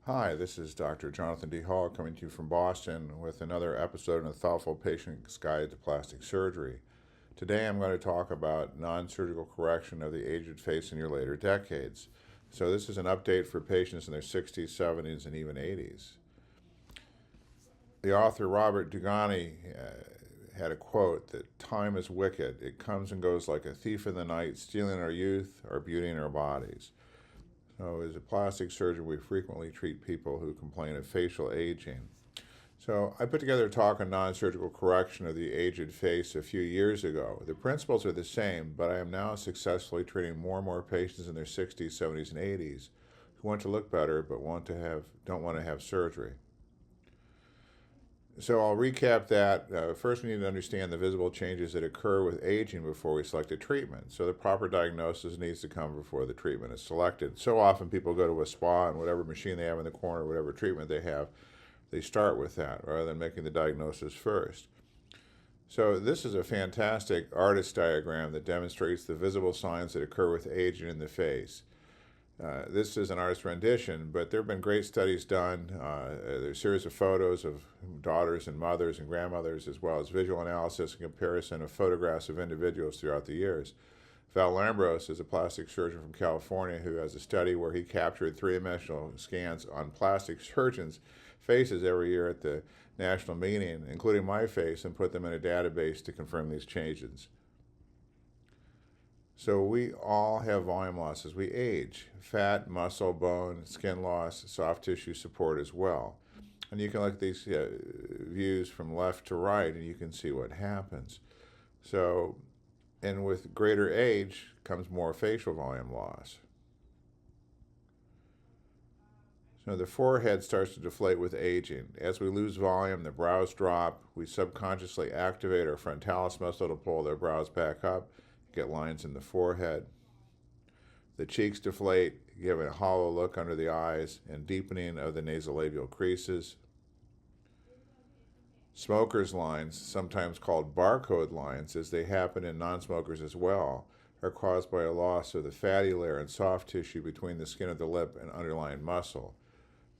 Hi, this is Dr. Jonathan D. Hall coming to you from Boston with another episode in a thoughtful patient's guide to plastic surgery. Today I'm going to talk about non-surgical correction of the aged face in your later decades. So this is an update for patients in their 60s, 70s, and even 80s. The author Robert Dugani had a quote that time is wicked. It comes and goes like a thief in the night, stealing our youth, our beauty, and our bodies. So as a plastic surgeon, we frequently treat people who complain of facial aging. So I put together a talk on non-surgical correction of the aged face a few years ago. The principles are the same, but I am now successfully treating more and more patients in their 60s, 70s, and 80s who want to look better but don't want to have surgery. So I'll recap that. First, we need to understand the visible changes that occur with aging before we select a treatment. So the proper diagnosis needs to come before the treatment is selected. So often people go to a spa and whatever machine they have in the corner, whatever treatment they have, they start with that rather than making the diagnosis first. So this is a fantastic artist diagram that demonstrates the visible signs that occur with aging in the face. This is an artist's rendition, but there have been great studies done. There's a series of photos of daughters and mothers and grandmothers, as well as visual analysis and comparison of photographs of individuals throughout the years. Val Lambros is a plastic surgeon from California who has a study where he captured three-dimensional scans on plastic surgeons' faces every year at the national meeting, including my face, and put them in a database to confirm these changes. So we all have volume loss as we age. Fat, muscle, bone, skin loss, soft tissue support as well. And you can look at these views from left to right and you can see what happens. So, and with greater age comes more facial volume loss. So the forehead starts to deflate with aging. As we lose volume, the brows drop. We subconsciously activate our frontalis muscle to pull their brows back up, get lines in the forehead. The cheeks deflate, giving a hollow look under the eyes and deepening of the nasolabial creases. Smokers' lines, sometimes called barcode lines, as they happen in non-smokers as well, are caused by a loss of the fatty layer and soft tissue between the skin of the lip and underlying muscle.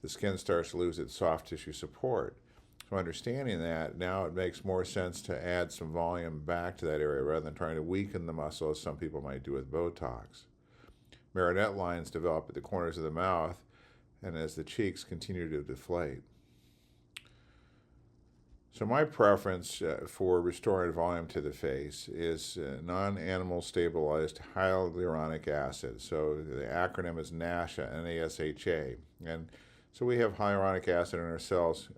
The skin starts to lose its soft tissue support. So understanding that, now it makes more sense to add some volume back to that area rather than trying to weaken the muscle as some people might do with Botox. Marionette lines develop at the corners of the mouth and as the cheeks continue to deflate. So my preference for restoring volume to the face is non-animal stabilized hyaluronic acid. So the acronym is NASHA, N-A-S-H-A. And so we have hyaluronic acid in our cells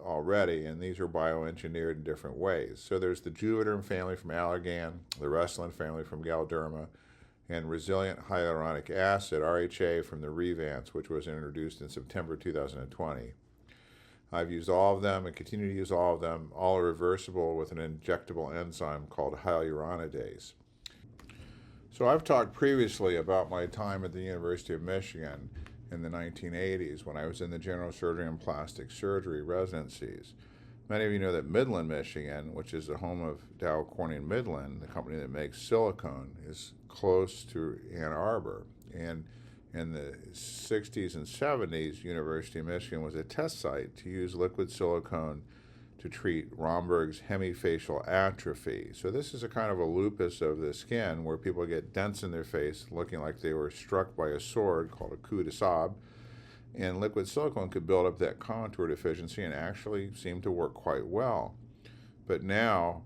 already, and these are bioengineered in different ways. So there's the Juvederm family from Allergan, the Restylane family from Galderma, and resilient hyaluronic acid, RHA, from the Revance, which was introduced in September 2020. I've used all of them and continue to use all of them. All are reversible with an injectable enzyme called hyaluronidase. So I've talked previously about my time at the University of Michigan in the 1980s when I was in the general surgery and plastic surgery residencies. Many of you know that Midland, Michigan, which is the home of Dow Corning Midland, the company that makes silicone, is close to Ann Arbor. And in the 60s and 70s, University of Michigan was a test site to use liquid silicone to treat Romberg's hemifacial atrophy. So this is a kind of a lupus of the skin where people get dents in their face looking like they were struck by a sword, called a coup de sabre. And liquid silicone could build up that contour deficiency and actually seem to work quite well. But now,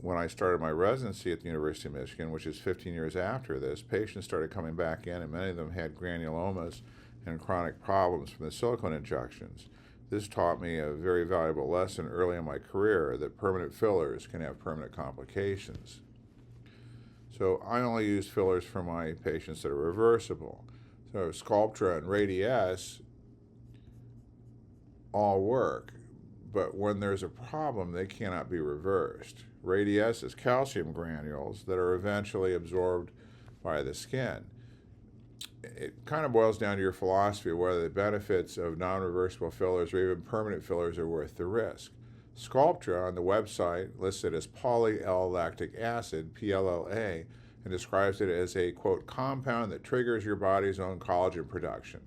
when I started my residency at the University of Michigan, which is 15 years after this, patients started coming back in, and many of them had granulomas and chronic problems from the silicone injections. This taught me a very valuable lesson early in my career, that permanent fillers can have permanent complications. So I only use fillers for my patients that are reversible. So Sculptra and Radiesse all work, but when there's a problem, they cannot be reversed. Radiesse is calcium granules that are eventually absorbed by the skin. It kind of boils down to your philosophy of whether the benefits of non-reversible fillers or even permanent fillers are worth the risk. Sculptra on the website lists it as poly-L-lactic acid, PLLA, and describes it as a, quote, compound that triggers your body's own collagen production.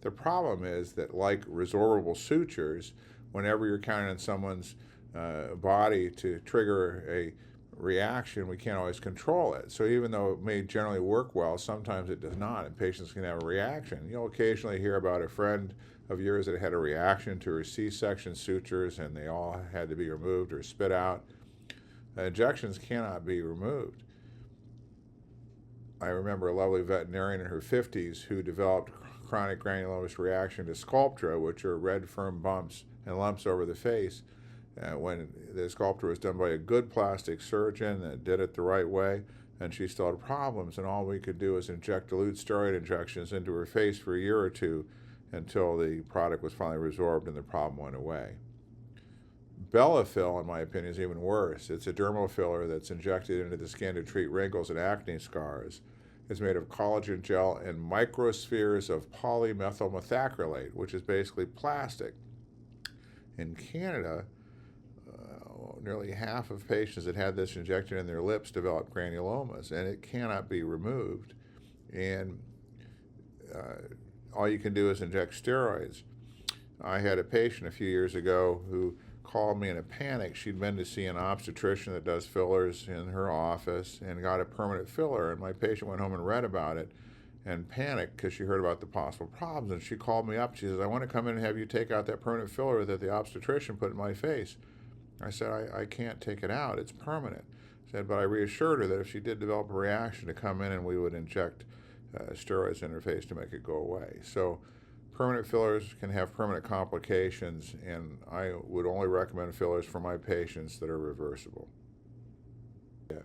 The problem is that, like resorbable sutures, whenever you're counting on someone's body to trigger a reaction, we can't always control it. So even though it may generally work well, sometimes it does not, and patients can have a reaction. You'll occasionally hear about a friend of yours that had a reaction to her C-section sutures and they all had to be removed or spit out. Injections cannot be removed. I remember a lovely veterinarian in her 50s who developed chronic granulomatous reaction to Sculptra, which are red, firm bumps and lumps over the face. When the Sculptra was done by a good plastic surgeon that did it the right way, and she still had problems, and all we could do was inject dilute steroid injections into her face for a year or two until the product was finally resorbed and the problem went away. Belafil, in my opinion, is even worse. It's a dermal filler that's injected into the skin to treat wrinkles and acne scars. It's made of collagen gel and microspheres of polymethyl methacrylate, which is basically plastic. In Canada, nearly half of patients that had this injected in their lips developed granulomas, and it cannot be removed. And all you can do is inject steroids. I had a patient a few years ago who called me in a panic. She'd been to see an obstetrician that does fillers in her office and got a permanent filler, and my patient went home and read about it and panicked because she heard about the possible problems, and she called me up. She says, "I want to come in and have you take out that permanent filler that the obstetrician put in my face." I said, I can't take it out, it's permanent. I said, but I reassured her that if she did develop a reaction, to come in and we would inject steroids in her face to make it go away. So permanent fillers can have permanent complications, and I would only recommend fillers for my patients that are reversible. Yeah.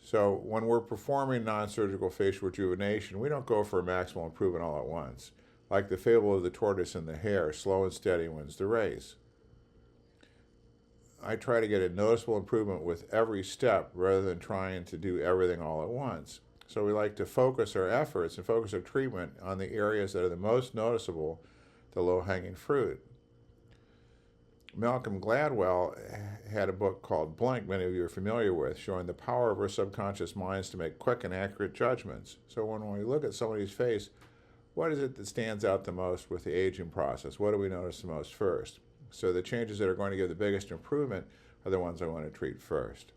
So when we're performing non-surgical facial rejuvenation, we don't go for a maximal improvement all at once. Like the fable of the tortoise and the hare, slow and steady wins the race. I try to get a noticeable improvement with every step rather than trying to do everything all at once. So we like to focus our efforts and focus our treatment on the areas that are the most noticeable, the low-hanging fruit. Malcolm Gladwell had a book called Blink, many of you are familiar with, showing the power of our subconscious minds to make quick and accurate judgments. So when we look at somebody's face, what is it that stands out the most with the aging process? What do we notice the most first? So the changes that are going to give the biggest improvement are the ones I want to treat first.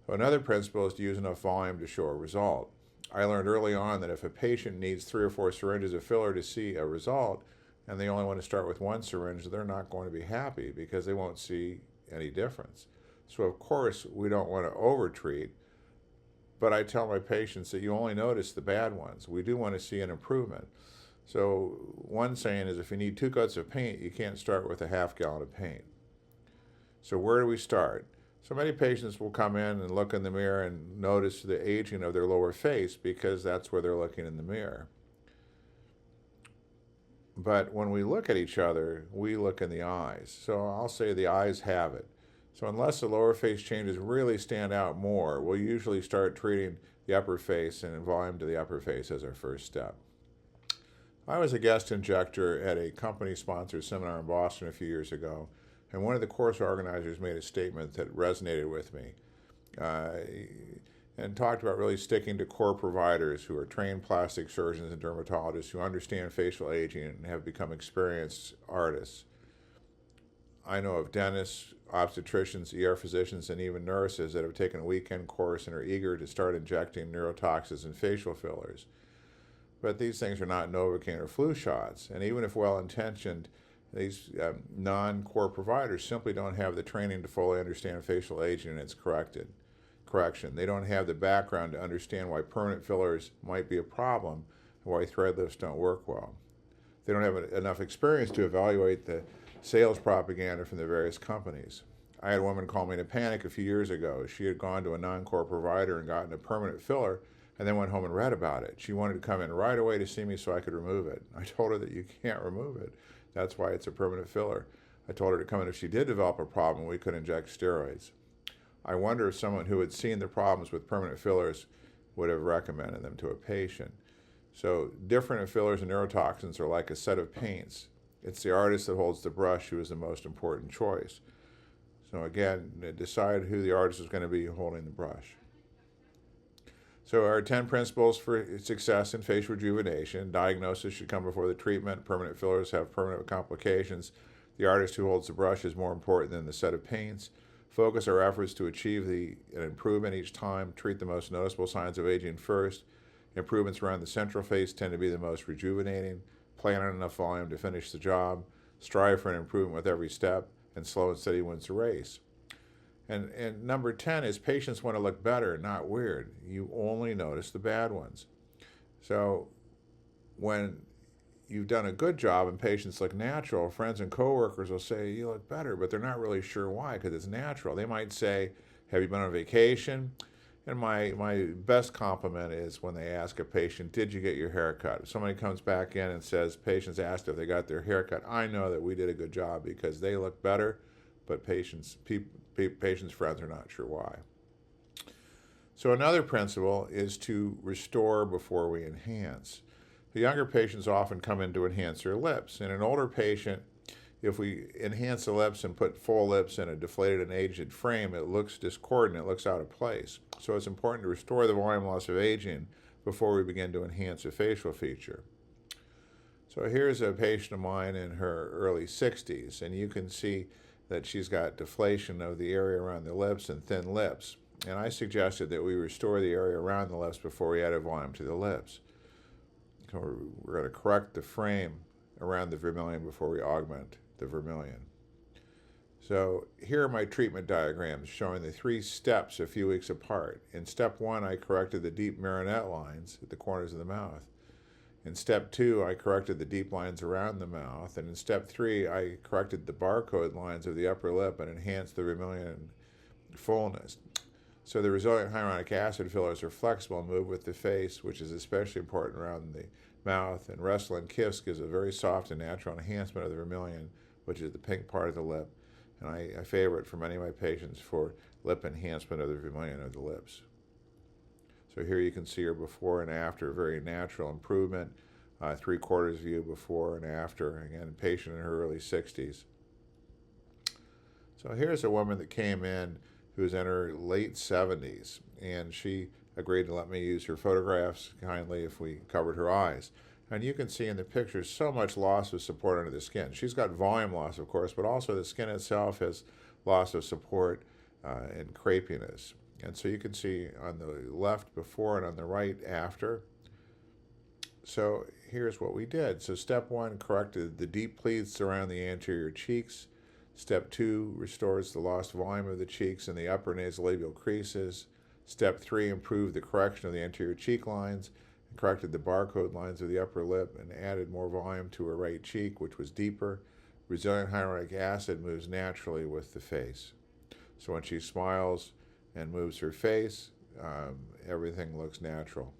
So another principle is to use enough volume to show a result. I learned early on that if a patient needs 3 or 4 syringes of filler to see a result, and they only want to start with 1 syringe, they're not going to be happy because they won't see any difference. So of course we don't want to overtreat, but I tell my patients that you only notice the bad ones. We do want to see an improvement. So one saying is, if you need 2 coats of paint, you can't start with a half gallon of paint. So where do we start? So many patients will come in and look in the mirror and notice the aging of their lower face because that's where they're looking in the mirror. But when we look at each other, we look in the eyes. So I'll say the eyes have it. So unless the lower face changes really stand out more, we'll usually start treating the upper face and volume to the upper face as our first step. I was a guest injector at a company-sponsored seminar in Boston a few years ago, and one of the course organizers made a statement that resonated with me and talked about really sticking to core providers who are trained plastic surgeons and dermatologists who understand facial aging and have become experienced artists. I know of dentists, obstetricians, ER physicians, and even nurses that have taken a weekend course and are eager to start injecting neurotoxins and facial fillers. But these things are not Novocaine or flu shots. And even if well-intentioned, these non-core providers simply don't have the training to fully understand facial aging and its correction. They don't have the background to understand why permanent fillers might be a problem and why thread lifts don't work well. They don't have enough experience to evaluate the sales propaganda from the various companies. I had a woman call me in a panic a few years ago. She had gone to a non-core provider and gotten a permanent filler and then went home and read about it. She wanted to come in right away to see me so I could remove it. I told her that you can't remove it. That's why it's a permanent filler. I told her to come in if she did develop a problem, we could inject steroids. I wonder if someone who had seen the problems with permanent fillers would have recommended them to a patient. So different fillers and neurotoxins are like a set of paints. It's the artist that holds the brush who is the most important choice. So again, decide who the artist is going to be holding the brush. So our 10 principles for success in facial rejuvenation: diagnosis should come before the treatment. Permanent fillers have permanent complications. The artist who holds the brush is more important than the set of paints. Focus our efforts to achieve an improvement each time. Treat the most noticeable signs of aging first. Improvements around the central face tend to be the most rejuvenating. Plan on enough volume to finish the job. Strive for an improvement with every step, and slow and steady wins the race. And number 10 is patients want to look better, not weird. You only notice the bad ones. So when you've done a good job and patients look natural, friends and coworkers will say, you look better, but they're not really sure why, because it's natural. They might say, have you been on vacation? And my best compliment is when they ask a patient, did you get your hair cut? If somebody comes back in and says, patients asked if they got their hair cut, I know that we did a good job, because they look better, but patients' friends are not sure why. So another principle is to restore before we enhance. The younger patients often come in to enhance their lips. In an older patient, if we enhance the lips and put full lips in a deflated and aged frame, it looks discordant, it looks out of place. So it's important to restore the volume loss of aging before we begin to enhance a facial feature. So here's a patient of mine in her early 60s, and you can see that she's got deflation of the area around the lips and thin lips. And I suggested that we restore the area around the lips before we add a volume to the lips. So we're going to correct the frame around the vermilion before we augment the vermilion. So here are my treatment diagrams showing the 3 steps a few weeks apart. In step 1, I corrected the deep marionette lines at the corners of the mouth. In step 2, I corrected the deep lines around the mouth. And in step 3, I corrected the barcode lines of the upper lip and enhanced the vermilion fullness. So the resilient hyaluronic acid fillers are flexible and move with the face, which is especially important around the mouth. And Restylane Kiss gives a very soft and natural enhancement of the vermilion, which is the pink part of the lip. And I favor it for many of my patients for lip enhancement of the vermilion of the lips. So here you can see her before and after, very natural improvement, 3/4 view before and after, again, patient in her early 60s. So here's a woman that came in who's in her late 70s, and she agreed to let me use her photographs kindly if we covered her eyes. And you can see in the pictures so much loss of support under the skin. She's got volume loss, of course, but also the skin itself has loss of support and crepiness. And so you can see on the left before and on the right after. So here's what we did. So step 1 corrected the deep pleats around the anterior cheeks. Step 2 restores the lost volume of the cheeks and the upper nasolabial creases. Step 3 improved the correction of the anterior cheek lines and corrected the barcode lines of the upper lip and added more volume to her right cheek, which was deeper. Resilient hyaluronic acid moves naturally with the face. So when she smiles and moves her face, everything looks natural.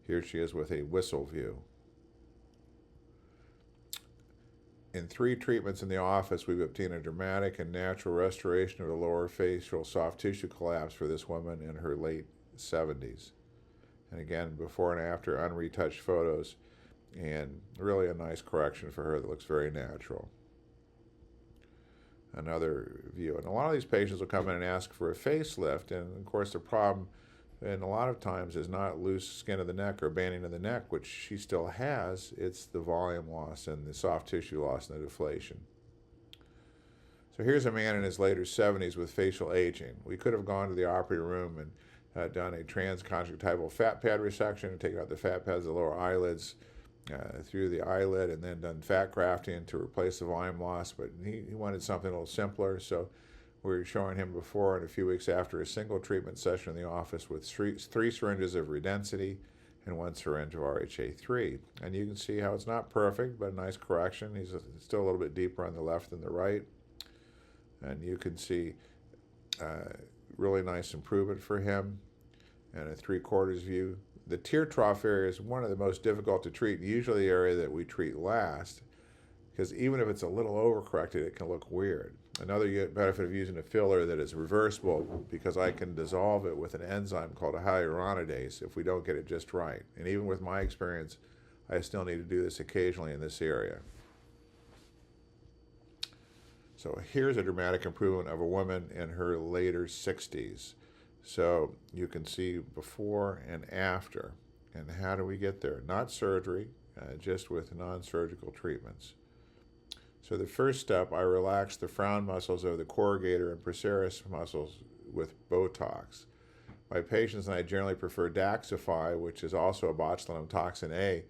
Here she is with a whistle view. In 3 treatments in the office, we've obtained a dramatic and natural restoration of the lower facial soft tissue collapse for this woman in her late 70s. And again, before and after unretouched photos, and really a nice correction for her that looks very natural. Another view. And a lot of these patients will come in and ask for a facelift, and of course the problem, and a lot of times, is not loose skin of the neck or banding of the neck, which she still has. It's the volume loss and the soft tissue loss and the deflation. So here's a man in his later 70s with facial aging. We could have gone to the operating room and done a transconjunctival fat pad resection and taken out the fat pads of the lower eyelids through the eyelid, and then done fat grafting to replace the volume loss, but he wanted something a little simpler, so we were showing him before and a few weeks after a single treatment session in the office with 3 syringes of Redensity and 1 syringe of RHA3. And you can see how it's not perfect, but a nice correction. He's still a little bit deeper on the left than the right. And you can see really nice improvement for him, and a 3/4 view. The tear trough area is one of the most difficult to treat, usually the area that we treat last, because even if it's a little overcorrected, it can look weird. Another benefit of using a filler that is reversible, because I can dissolve it with an enzyme called a hyaluronidase if we don't get it just right. And even with my experience, I still need to do this occasionally in this area. So here's a dramatic improvement of a woman in her later 60s. So you can see before and after. And how do we get there? Not surgery, just with non-surgical treatments. So the first step, I relax the frown muscles of the corrugator and procerus muscles with Botox. My patients and I generally prefer Daxxify, which is also a botulinum toxin A,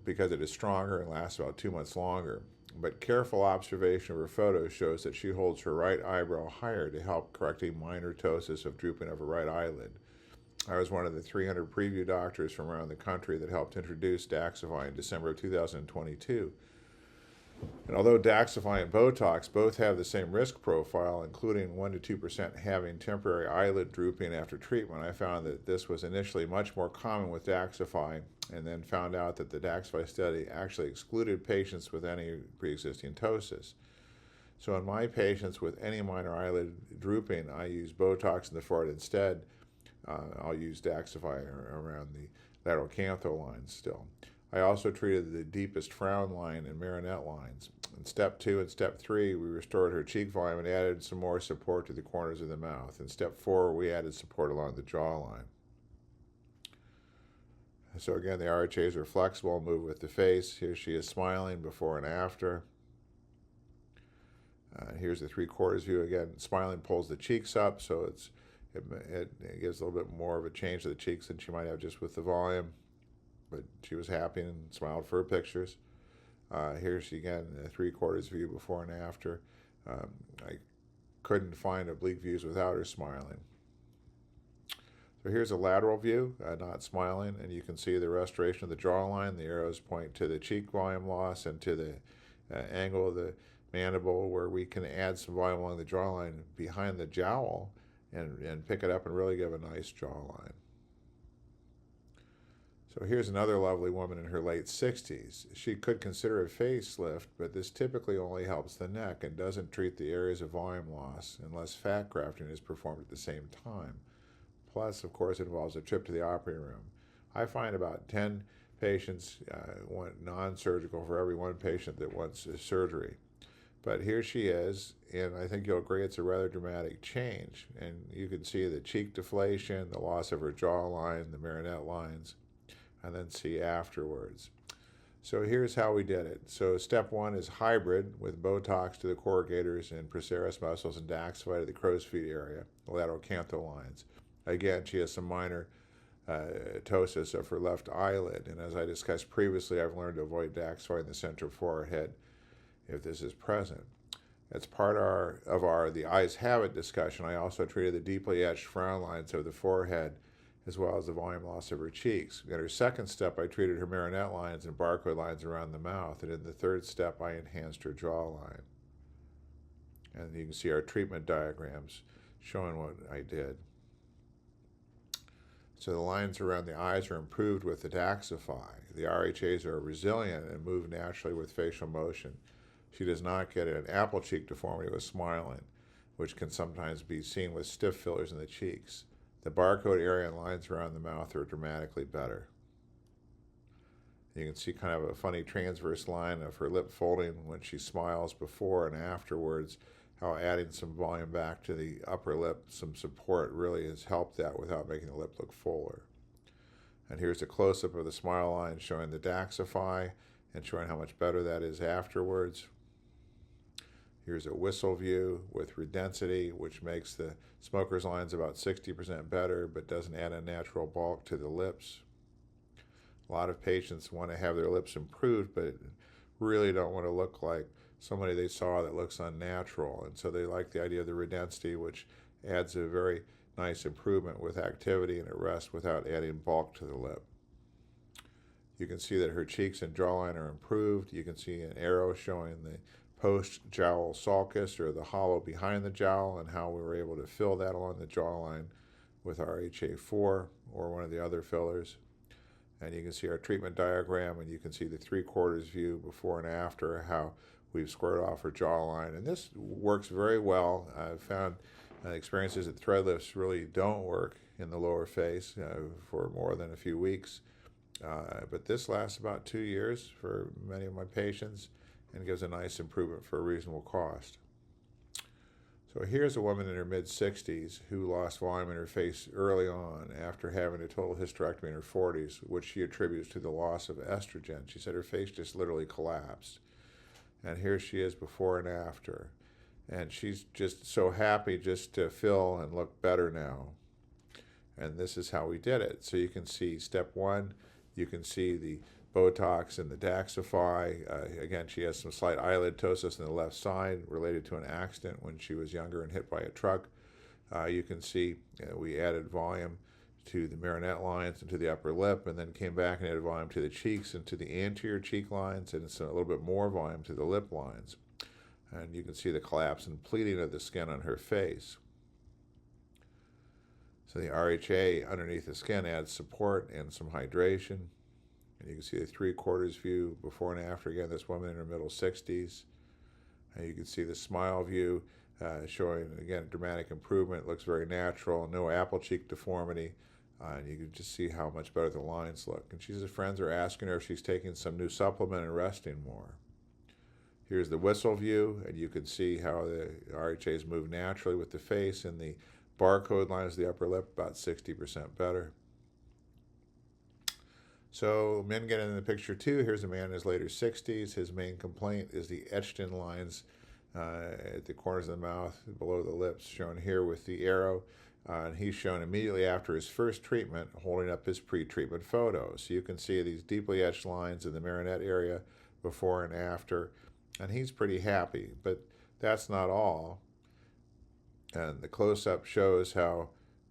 because it is stronger and lasts about 2 months longer. But careful observation of her photos shows that she holds her right eyebrow higher to help correcting minor ptosis of drooping of her right eyelid. I was one of the 300 preview doctors from around the country that helped introduce Daxxify in December of 2022. And although Daxxify and Botox both have the same risk profile, including 1 to 2% having temporary eyelid drooping after treatment, I found that this was initially much more common with Daxxify, and then found out that the Daxxify study actually excluded patients with any pre-existing ptosis. So in my patients with any minor eyelid drooping, I use Botox in the forehead instead. I'll use Daxxify around the lateral canthal lines still. I also treated the deepest frown line and marionette lines. In step 2 and step 3, we restored her cheek volume and added some more support to the corners of the mouth. In step 4, we added support along the jawline. So again, the RHAs are flexible and move with the face. Here she is smiling before and after. Here's the 3/4 view. Again, smiling pulls the cheeks up, so it gives a little bit more of a change to the cheeks than she might have just with the volume. But she was happy and smiled for her pictures. Here she again, a 3/4 view before and after. I couldn't find oblique views without her smiling. So here's a lateral view, not smiling, and you can see the restoration of the jawline. The arrows point to the cheek volume loss and to the angle of the mandible, where we can add some volume along the jawline behind the jowl and pick it up and really give a nice jawline. So here's another lovely woman in her late 60s. She could consider a facelift, but this typically only helps the neck and doesn't treat the areas of volume loss unless fat grafting is performed at the same time. Plus, of course, it involves a trip to the operating room. I find about 10 patients want non-surgical for every 1 patient that wants surgery. But here she is, and I think you'll agree it's a rather dramatic change. And you can see the cheek deflation, the loss of her jawline, the marionette lines, and then see afterwards. So here's how we did it. So step 1 is hybrid with Botox to the corrugators and procerus muscles and Daxxify to the crow's feet area, the lateral canthal lines. Again, she has some minor ptosis of her left eyelid, and as I discussed previously, I've learned to avoid Daxxify in the center forehead if this is present. As part of our the eyes have it discussion, I also treated the deeply etched frown lines of the forehead as well as the volume loss of her cheeks. In her second step, I treated her marionette lines and barcode lines around the mouth, and in the third step, I enhanced her jawline. And you can see our treatment diagrams showing what I did. So the lines around the eyes are improved with the Daxxify. The RHAs are resilient and move naturally with facial motion. She does not get an apple cheek deformity with smiling, which can sometimes be seen with stiff fillers in the cheeks. The barcode area and lines around the mouth are dramatically better. You can see kind of a funny transverse line of her lip folding when she smiles before and afterwards, how adding some volume back to the upper lip, some support, really has helped that without making the lip look fuller. And here's a close-up of the smile line showing the Daxxify and showing how much better that is afterwards. Here's a whistle view with redensity, which makes the smoker's lines about 60% better, but doesn't add a natural bulk to the lips. A lot of patients want to have their lips improved, but really don't want to look like somebody they saw that looks unnatural. And so they like the idea of the redensity, which adds a very nice improvement with activity and at rest without adding bulk to the lip. You can see that her cheeks and jawline are improved. You can see an arrow showing the post-jowl sulcus, or the hollow behind the jowl, and how we were able to fill that along the jawline with our HA4 or one of the other fillers. And you can see our treatment diagram, and you can see the 3/4 view before and after, how we've squared off her jawline. And this works very well. I've found experiences that thread lifts really don't work in the lower face for more than a few weeks. But this lasts about 2 years for many of my patients and gives a nice improvement for a reasonable cost. So here's a woman in her mid-60s who lost volume in her face early on after having a total hysterectomy in her 40s, which she attributes to the loss of estrogen. She said her face just literally collapsed. And here she is before and after. And she's just so happy just to feel and look better now. And this is how we did it. So you can see step one, you can see the Botox and the Daxify. Again, she has some slight eyelid ptosis on the left side related to an accident when she was younger and hit by a truck. You can see we added volume to the marionette lines and to the upper lip, and then came back and added volume to the cheeks and to the anterior cheek lines, and a little bit more volume to the lip lines. And you can see the collapse and pleating of the skin on her face. So the RHA underneath the skin adds support and some hydration. And you can see the 3/4 view before and after. Again, this woman in her middle 60s. And you can see the smile view showing, again, dramatic improvement. It looks very natural, no apple cheek deformity. And you can just see how much better the lines look. And she says friends are asking her if she's taking some new supplement and resting more. Here's the whistle view, and you can see how the RHAs move naturally with the face, and the barcode lines of the upper lip about 60% better. So men get in the picture too. Here's a man in his later 60s. His main complaint is the etched in lines at the corners of the mouth, below the lips, shown here with the arrow. And he's shown immediately after his first treatment, holding up his pre-treatment photos. So you can see these deeply etched lines in the marionette area before and after. And he's pretty happy, but that's not all. And the close-up shows how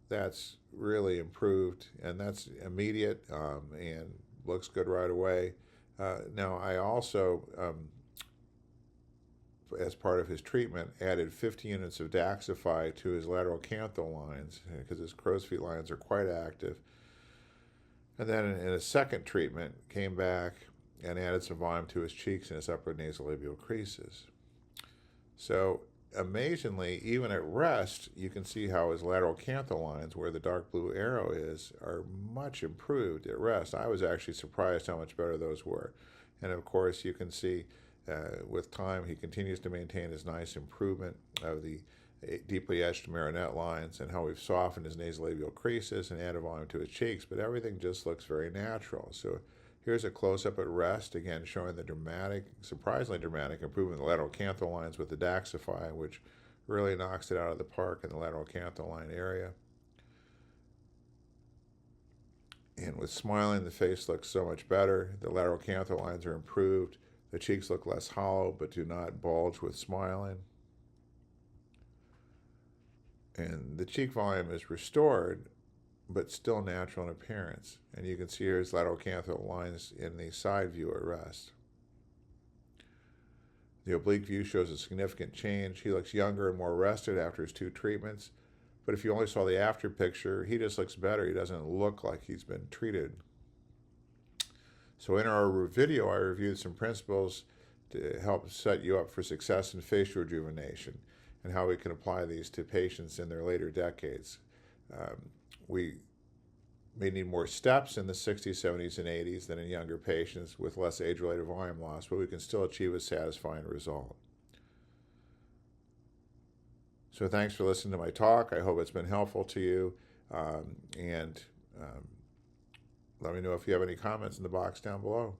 that's really improved, and that's immediate and looks good right away. Now, I also, as part of his treatment, added 50 units of Daxify to his lateral canthal lines because his crow's feet lines are quite active. And then in a second treatment, came back and added some volume to his cheeks and his upper nasolabial creases. So amazingly, even at rest, you can see how his lateral canthal lines, where the dark blue arrow is, are much improved at rest. I was actually surprised how much better those were. And of course, you can see with time, he continues to maintain his nice improvement of the deeply etched marionette lines, and how we've softened his nasolabial creases and added volume to his cheeks, but everything just looks very natural. So here's a close-up at rest, again showing the dramatic, surprisingly dramatic improvement in the lateral canthal lines with the Daxify, which really knocks it out of the park in the lateral canthal line area. And with smiling, the face looks so much better. The lateral canthal lines are improved. The cheeks look less hollow, but do not bulge with smiling. And the cheek volume is restored, but still natural in appearance. And you can see here his lateral canthal lines in the side view at rest. The oblique view shows a significant change. He looks younger and more rested after his 2 treatments. But if you only saw the after picture, he just looks better. He doesn't look like he's been treated. So in our video, I reviewed some principles to help set you up for success in facial rejuvenation and how we can apply these to patients in their later decades. We may need more steps in the 60s, 70s, and 80s than in younger patients with less age-related volume loss, but we can still achieve a satisfying result. So thanks for listening to my talk. I hope it's been helpful to you. Let me know if you have any comments in the box down below.